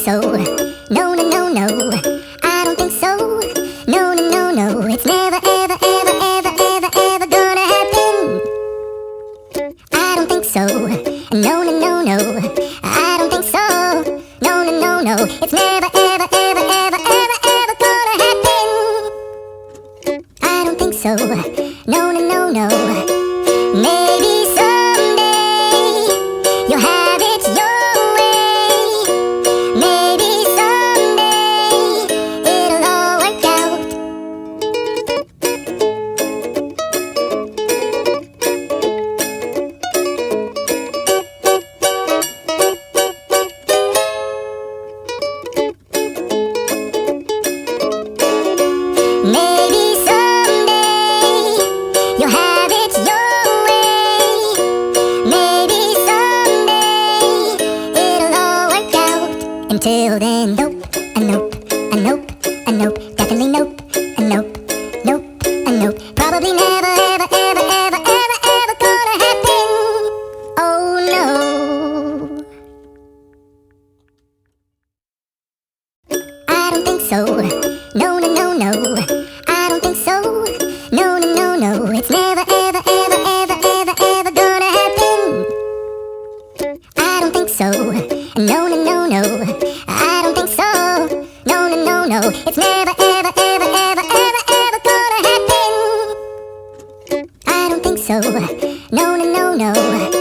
so. No, no, no, no. I don't think so. No, no, no, no. It's never, ever, ever, ever, ever, ever gonna happen. I don't think so. No, no, no, no. I don't think so. No, no, no, no. It's never, ever, ever, ever, ever, ever gonna happen. I don't think so. No, no, no, no. Maybe someday you'll have it your way. Maybe someday it'll all work out. Maybe someday you'll have it your way. Maybe someday it'll all work out. Until then, nope, a nope, a nope, a nope, definitely nope, a nope, nope, a nope. Probably never, ever, ever, ever, ever, ever gonna happen. Oh no. I don't think so. No, no, no, no. I don't think so. No, no, no, no. It's never, ever, ever, ever, ever, ever gonna happen. I don't think so. No, no, no, no. I don't think so. No, no, no, no. It's never, ever, ever, ever, ever, ever gonna happen. I don't think so. No, no, no, no.